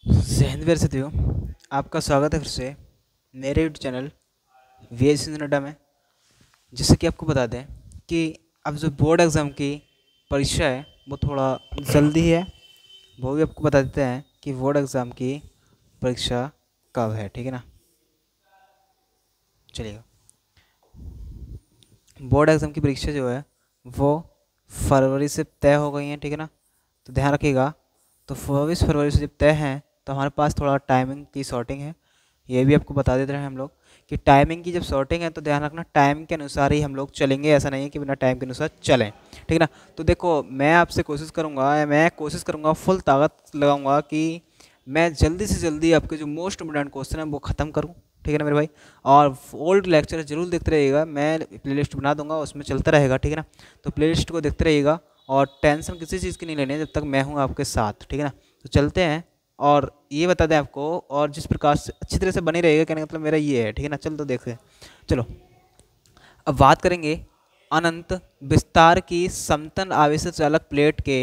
जय हिंद वीर साथियों, आपका स्वागत है फिर से मेरे YouTube channel V H Nadda में। जैसे कि आपको बता दें कि अब जो बोर्ड एग्ज़ाम की परीक्षा है वो थोड़ा जल्दी है। वो भी आपको बता देते हैं कि बोर्ड एग्ज़ाम की परीक्षा कब है, ठीक है ना। चलिएगा, बोर्ड एग्ज़ाम की परीक्षा जो है वो फरवरी से तय हो गई है, ठीक है ना। तो ध्यान रखिएगा, तो 24 फरवरी से जब तय हैं तो हमारे पास थोड़ा टाइमिंग की शॉर्टिंग है। ये भी आपको बता देते हैं हम लोग कि टाइमिंग की जब शॉर्टिंग है तो ध्यान रखना टाइम के अनुसार ही हम लोग चलेंगे, ऐसा नहीं है कि बिना टाइम के अनुसार चलें, ठीक है ना। तो देखो, मैं कोशिश करूँगा, फुल ताकत लगाऊंगा कि मैं जल्दी से जल्दी आपके जो मोस्ट इम्पोर्टेंट क्वेश्चन है वो ख़त्म करूँ, ठीक है ना मेरे भाई। और ओल्ड लेक्चर जरूर देखते रहिएगा, मैं प्लेलिस्ट बना दूंगा, उसमें चलता रहेगा, ठीक है ना। तो प्लेलिस्ट को देखते रहिएगा और टेंशन किसी चीज़ की नहीं लेनी है जब तक मैं हूँ आपके साथ, ठीक है ना। तो चलते हैं, और ये बता दें आपको, और जिस प्रकार से अच्छी तरह से बनी रहेगा, कहने का मतलब मेरा ये है, ठीक है ना। चल तो देखते हैं, चलो अब बात करेंगे अनंत विस्तार की समतल आवेश चालक प्लेट के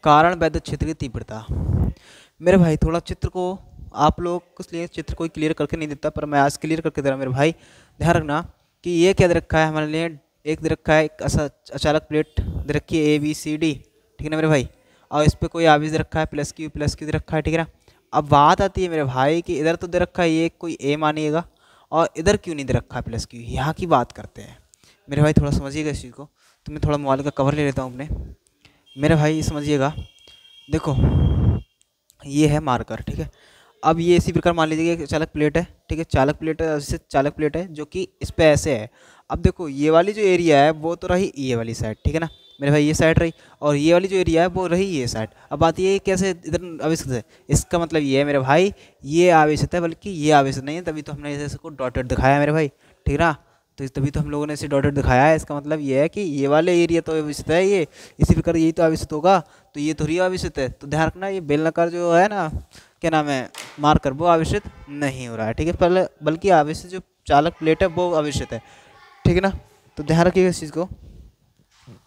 कारण वैद्युत क्षेत्र की तीव्रता। मेरे भाई थोड़ा चित्र को, आप लोग इसलिए चित्र कोई क्लियर करके नहीं देता, पर मैं आज क्लियर करके दे रहा हूँ मेरे भाई। ध्यान रखना कि ये क्या दे रखा है हमारे लिए, एक दे रखा है एक अचालक प्लेट दे रखी है ABCD, ठीक है ना मेरे भाई। और इस पर कोई आवेश दे रखा है प्लस क्यू दे रखा है, ठीक है ना। अब बात आती है मेरे भाई कि इधर तो दे रखा है ये कोई A मानिएगा, और इधर क्यों नहीं दे रखा है प्लस क्यू, यहाँ की बात करते हैं मेरे भाई। थोड़ा समझिएगा इस चीज़ को। तो मैं थोड़ा मोबाइल का कवर ले लेता हूँ अपने, मेरे भाई समझिएगा। देखो, ये है मार्कर, ठीक है। अब ये इसी प्रकार मान लीजिए कि चालक प्लेट है, ठीक है, चालक प्लेट है, जैसे चालक प्लेट है जो कि इस पे ऐसे है। अब देखो, ये वाली जो एरिया है वो तो रही ये वाली साइड, ठीक है ना मेरे भाई, ये साइड रही, और ये वाली जो एरिया है वो रही ये साइड। अब बात ये है कैसे इधर आवेशित है, इसका मतलब ये है मेरे भाई, ये आवेशित है बल्कि ये आवेशित नहीं है, तभी तो हमने इसे को डॉटेड दिखाया है मेरे भाई, ठीक है ना। तो तभी तो हम लोगों ने इसे डॉटेड दिखाया है, इसका मतलब ये है कि ये वाले एरिया तो आवेशित है, ये इसी प्रकार यही तो आवेशित होगा, तो ये थोड़ी आवेशित है। तो ध्यान रखना, ये बेलनाकार जो है ना, क्या नाम है, मार्कर, वो आवेशित नहीं हो रहा है, ठीक है, पहले बल्कि आवेशित जो चालक प्लेट है वो आवेशित है, ठीक है ना। तो ध्यान रखिएगा इस चीज़ को।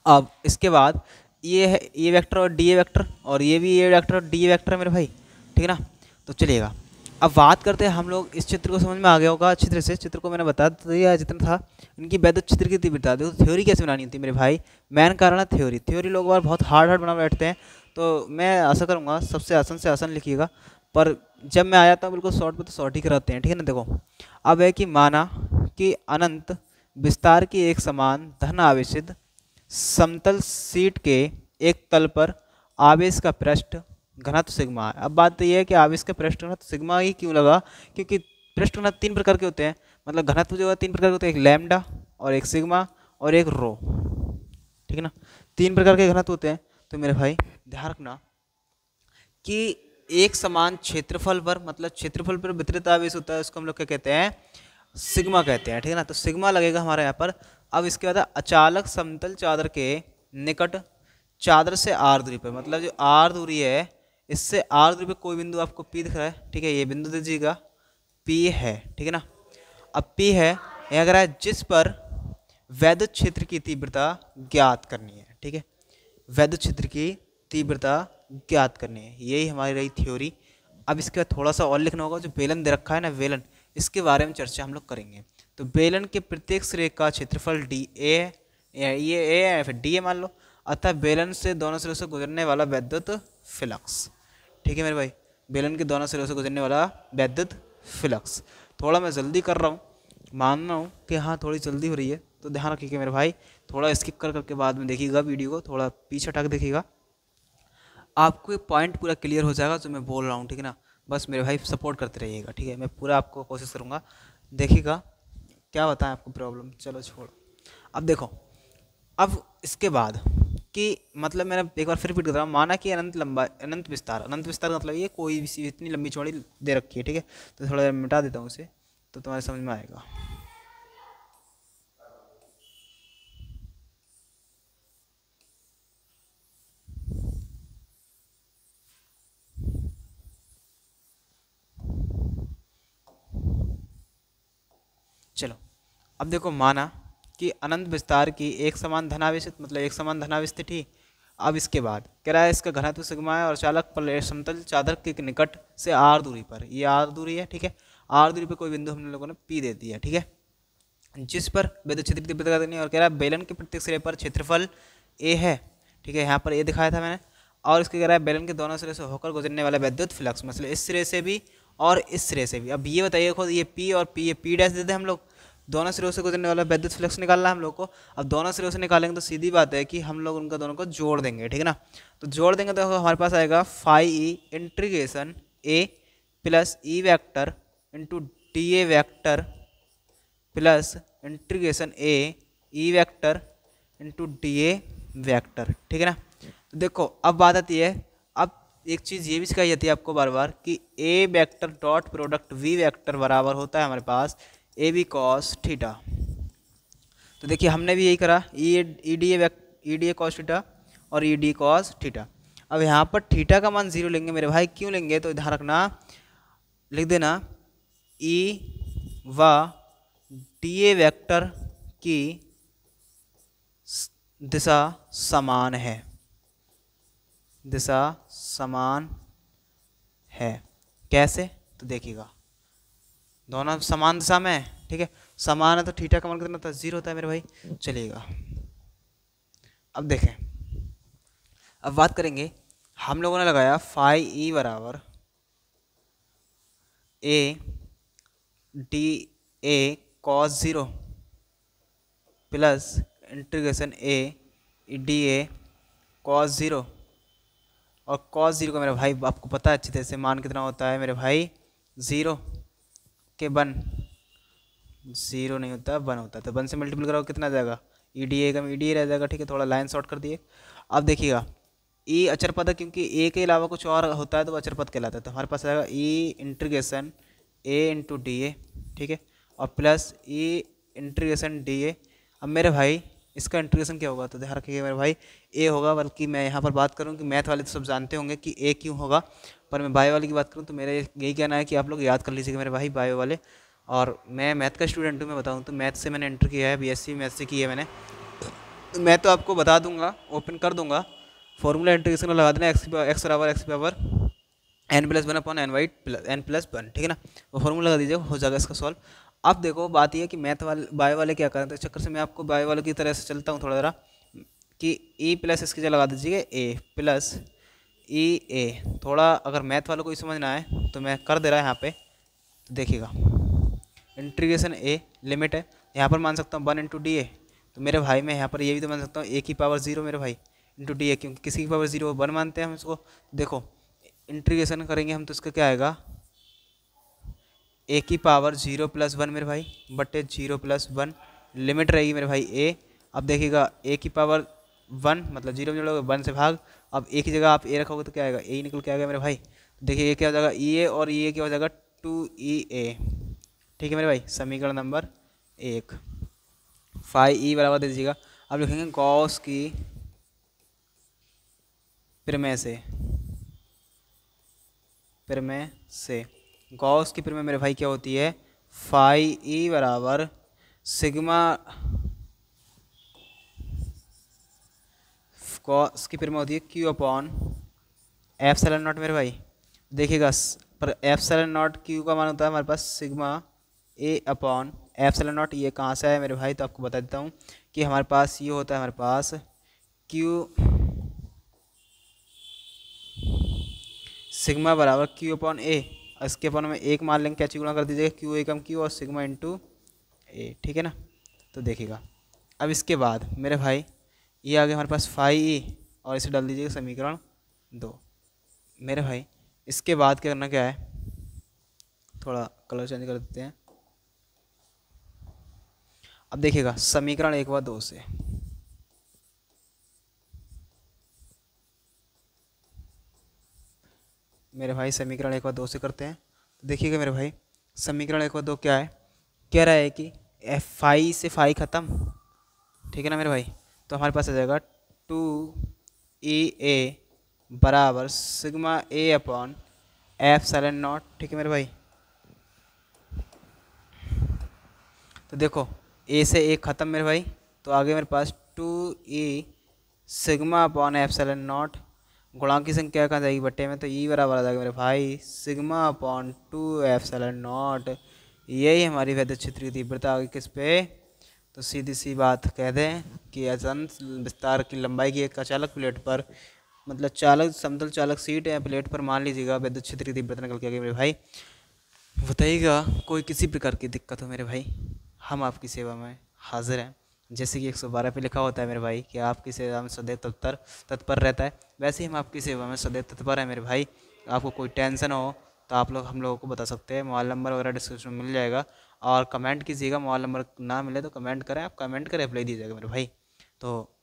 अब इसके बाद ये है ए वेक्टर और डी ए वेक्टर, और ये भी ए वेक्टर और डी ए वेक्टर है मेरे भाई, ठीक है ना। तो चलिएगा, अब बात करते हैं हम लोग, इस चित्र को समझ में आ गया होगा अच्छी तरह से, चित्र को मैंने बता दिया जितना था। इनकी वैद्युत क्षेत्र की तीव्रता, देखो थ्योरी कैसे बनानी होती है मेरे भाई, मेन कारण है थ्योरी लोग बार बहुत हार्ड हार्ड बना बैठते हैं। तो मैं आशा करूँगा सबसे आसान से आसान लिखिएगा, पर जब मैं आया था बिल्कुल शॉर्ट पे तो शॉर्ट ही कराते हैं, ठीक है ना। देखो, अब है कि माना कि अनंत विस्तार की एक समान धन आवेशित समतल शीट के एक तल पर आवेश का पृष्ठ घनत्व सिग्मा है। अब बात तो यह है कि आवेश का पृष्ठ घनत्व सिग्मा ही क्यों लगा, क्योंकि पृष्ठ घनत्व तीन प्रकार के होते हैं, मतलब घनत्व जो है तीन प्रकार के होते हैं, एक लैम्डा और एक सिग्मा और एक रो, ठीक है ना। तीन प्रकार के घनत्व होते हैं। तो मेरे भाई ध्यान रखना कि एक समान क्षेत्रफल पर, मतलब क्षेत्रफल पर वितरित आवेश होता है, उसको हम लोग क्या कहते हैं, सिग्मा कहते हैं, ठीक है ना। तो सिग्मा लगेगा हमारे यहाँ पर। अब इसके बाद अचालक समतल चादर के निकट चादर से आर दूरी पर, मतलब जो आर दूरी है इससे आर दूरी पर कोई बिंदु आपको पी दिख रहा है, ठीक है, ये बिंदु दीजिएगा पी है, ठीक है ना। अब पी है, ये अगर है जिस पर वैद्युत क्षेत्र की तीव्रता ज्ञात करनी है, ठीक है, वैद्युत क्षेत्र की तीव्रता ज्ञात करनी है, यही हमारी रही थ्योरी। अब इसके बाद थोड़ा सा और लिखना होगा, जो बेलन दे रखा है ना वेलन, इसके बारे में चर्चा हम लोग करेंगे। तो बेलन के प्रत्येक सिरे का क्षेत्रफल डी ए है, ये ए है फिर डी ए मान लो, अतः बेलन से दोनों सिरों से गुजरने वाला वैद्युत फ्लक्स, ठीक है मेरे भाई, बेलन के दोनों सिरों से गुजरने वाला वैद्युत फ्लक्स। थोड़ा मैं जल्दी कर रहा हूँ, मान रहा हूँ कि हाँ थोड़ी जल्दी हो रही है, तो ध्यान रखिएगा मेरे भाई, थोड़ा स्किप कर करके बाद में देखिएगा वीडियो को, थोड़ा पीछे हटा के देखिएगा, आपको ये पॉइंट पूरा क्लियर हो जाएगा जो मैं बोल रहा हूँ, ठीक है ना। बस मेरे भाई सपोर्ट करते रहिएगा, ठीक है, मैं पूरा आपको कोशिश करूँगा, देखिएगा क्या बताएं आपको प्रॉब्लम। चलो छोड़ो, अब देखो, अब इसके बाद कि मतलब मैंने एक बार फिर रिपीट कर रहा हूँ, माना कि अनंत विस्तार, अनंत विस्तार का मतलब ये कोई भी इतनी लंबी चौड़ी दे रखी है, ठीक है। तो थोड़ा देर मिटा देता हूँ इसे, तो तुम्हारे समझ में आएगा। चलो, अब देखो, माना कि अनंत विस्तार की एक समान धनावेशित, मतलब एक समान धनावेशित थी, अब इसके बाद कह रहा है इसका घनत्व सिग्मा है और चालक पर समतल चादर के निकट से आर दूरी पर, ये आर दूरी है, ठीक है, आर दूरी पर कोई बिंदु हम लोगों ने पी दे दिया, ठीक है, जिस पर विद्युत क्षेत्र की तीव्रता करनी है। और कह रहा है बेलन के प्रत्येक सिरे पर क्षेत्रफल ए है, ठीक है, यहाँ पर ए दिखाया था मैंने। और इसके कह रहा है बेलन के दोनों सिरे से होकर गुजरने वाला विद्युत फ्लक्स, मतलब इस सिरे से भी और इस सिरे से भी। अब ये बताइए खुद, ये पी और पी, ये पी डैश दे दें हम लोग, दोनों सिरों से गुजरने वाला विद्युत फ्लक्स निकालना है हम लोग को। अब दोनों सिरों से निकालेंगे तो सीधी बात है कि हम लोग उनका दोनों को जोड़ देंगे, ठीक है ना। तो जोड़ देंगे तो हमारे पास आएगा phi E integration A plus E vector into D A vector plus integration A E vector into D A vector, ठीक है ना। तो देखो अब बात आती है, अब एक चीज़ ये भी सिखाई जाती है आपको बार बार कि A vector dot product V vector बराबर होता है हमारे पास ए बी कॉस थीटा। तो देखिए हमने भी यही करा, E D A cos theta और ई डी कॉस थीटा। अब यहाँ पर थीटा का मान 0 लेंगे मेरे भाई, क्यों लेंगे तो ध्यान रखना, लिख देना ई व डी ए वैक्टर की दिशा समान है, दिशा समान है। कैसे तो देखिएगा, दोनों समान दिशा में है, ठीक है, समान है तो थीटा का मान कितना होता है 0 होता है मेरे भाई, चलिएगा। अब देखें, अब बात करेंगे, हम लोगों ने लगाया फाई ई बराबर A D A cos 0 plus integration A D A cos 0, और कॉस 0 का मेरे भाई आपको पता है अच्छी तरह से मान कितना होता है मेरे भाई 0 के 1, 0 नहीं होता 1 होता है, तो 1 से मल्टीपल कराओ कितना आ जाएगा, ई डी ए का ई डी ए रह जाएगा, ठीक है, थोड़ा लाइन शॉर्ट कर दिए। अब देखिएगा ई अचर पद है, क्योंकि ए के अलावा कुछ और होता है तो वो अचर पद कहलाता है, तो हमारे पास आएगा E integration A into D A, ठीक है, और plus E integration D A. अब मेरे भाई इसका इंटीग्रेशन क्या होगा, तो ध्यान रखिएगा मेरे भाई ए होगा, बल्कि मैं यहाँ पर बात करूँ कि मैथ वाले तो सब जानते होंगे कि ए क्यों होगा, पर मैं बायो वाले की बात करूँ तो मेरा यही कहना है कि आप लोग याद कर लीजिएगा मेरे भाई बायो वाले। और मैं मैथ का स्टूडेंट हूँ, मैं बताऊँ तो मैथ से मैंने एंटर किया है, बीएससी मैथ से की है मैंने, तो मैं तो आपको बता दूंगा, ओपन कर दूंगा, फॉर्मूला इंटीग्रेशन में लगा देना X power N plus 1 upon N Y plus N plus 1, ठीक है ना, वो फॉर्मूला लगा दीजिए, हो जाएगा इसका सॉल्व। अब देखो बात यह है कि मैथ वाले बायो वाले क्या करें, तो इस चक्कर से मैं आपको बायो वाले की तरह से चलता हूँ थोड़ा ज़रा, कि ई प्लस इसकी जगह लगा दीजिए ए प्लस ई ए। थोड़ा अगर मैथ वालों को ही समझना है तो मैं कर दे रहा है यहाँ पे, तो देखिएगा इंटीग्रेशन ए लिमिट है, यहाँ पर मान सकता हूँ 1 इंटू डी ए, तो मेरे भाई मैं यहाँ पर ये भी तो मान सकता हूँ ए की पावर 0 मेरे भाई इंटू डी ए, क्योंकि किसी की पावर 0 1 मानते हैं हम इसको। देखो इंटीग्रेशन करेंगे हम तो इसका क्या आएगा, ए की पावर 0 प्लस 1 मेरे भाई बटे 0 प्लस 1, लिमिट रहेगी मेरे भाई ए। अब देखिएगा ए की पावर 1 मतलब 0 में जोड़ोगे 1 से भाग, अब ए की जगह आप ए रखोगे तो क्या आएगा, ए ही निकल के आएगा मेरे भाई। देखिए ए क्या हो जाएगा ई ए, और ई ए क्या हो जाएगा 2EA, ठीक है मेरे भाई, समीकरण नंबर 1। फाई ई बराबर दे दीजिएगा। अब लिखेंगे गॉस की प्रमेय से गॉस की प्रमेय मेरे भाई क्या होती है, फाई ई बराबर सिग्मा, गॉस की प्रमेय होती है क्यू अपॉन एप्सिलॉन नॉट मेरे भाई। देखिएगा पर एप्सिलॉन नॉट क्यू का मान होता है हमारे पास sigma A upon epsilon naught, ये कहाँ से है मेरे भाई, तो आपको बता देता हूँ कि हमारे पास ये होता है हमारे पास क्यू सिग्मा बराबर क्यू अपॉन ए, इसके अपॉन में एक मान लेंगे, कैची गुणा कर दीजिएगा क्यू ए कम क्यू और सिग्मा इंटू ए, ठीक है ना। तो देखिएगा अब इसके बाद मेरे भाई ये आ गया हमारे पास फाई ई, और इसे डाल दीजिएगा समीकरण 2 मेरे भाई। इसके बाद क्या करना क्या है, थोड़ा कलर चेंज कर देते हैं। अब देखिएगा समीकरण 1 व 2 से मेरे भाई समीकरण 1 व 2 से करते हैं। तो देखिएगा मेरे भाई समीकरण 1 व 2 क्या है, कह रहा है कि एफ फाई से फाई ख़त्म, ठीक है ना मेरे भाई, तो हमारे पास आ जाएगा 2EA बराबर sigma A upon epsilon not, ठीक है मेरे भाई। तो देखो ए से ए ख़त्म मेरे भाई, तो आगे मेरे पास 2E sigma upon epsilon not, गुणांक की संख्या कहाँ जाएगी बट्टे में, तो ई बराबर आ जाएगा मेरे भाई सिग्मा अपॉन 2 एप्सिलॉन नॉट। यही हमारी वैद्युत क्षेत्र की तीव्रता आ गई किस पे, तो सीधी सी बात कह दें कि अजंत विस्तार की लंबाई की एक अचालक प्लेट पर, मतलब चालक समतल चालक सीट या प्लेट पर मान लीजिएगा विद्युत क्षेत्र की तीव्रता निकल के आ गई मेरे भाई। बताइएगा कोई किसी प्रकार की दिक्कत हो मेरे भाई, हम आपकी सेवा में हाजिर हैं। जैसे कि 112 पे लिखा होता है मेरे भाई कि आपकी सेवा में सदैव तत्पर रहता है, वैसे ही हम आपकी सेवा में सदैव तत्पर हैं मेरे भाई। आपको कोई टेंशन हो तो आप लोग हम लोगों को बता सकते हैं, मोबाइल नंबर वगैरह डिस्क्रिप्शन में मिल जाएगा। और कमेंट कीजिएगा, मोबाइल नंबर ना मिले तो कमेंट करें, आप कमेंट करें रिप्लाई दीजिएगा मेरे भाई। तो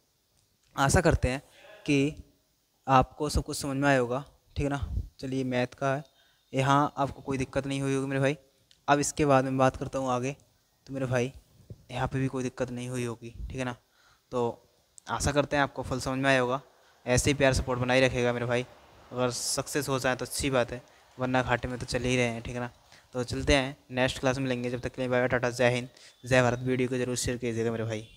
आशा करते हैं कि आपको सब कुछ समझ में आया होगा, ठीक है ना। चलिए मैथ का है, यहाँ आपको कोई दिक्कत नहीं हुई होगी मेरे भाई। अब इसके बाद मैं बात करता हूँ आगे, तो मेरे भाई यहाँ पे भी कोई दिक्कत नहीं हुई होगी, ठीक है ना। तो आशा करते हैं आपको फुल समझ में आया होगा। ऐसे ही प्यार सपोर्ट बनाए रखेगा मेरे भाई, अगर सक्सेस हो जाए तो अच्छी बात है, वरना घाटे में तो चले ही रहे हैं, ठीक है ना। तो चलते हैं, नेक्स्ट क्लास में लेंगे, जब तक के लिए बाय बाय, टाटा, जय हिंद, जय भारत। वीडियो को जरूर शेयर कीजिएगा मेरे भाई।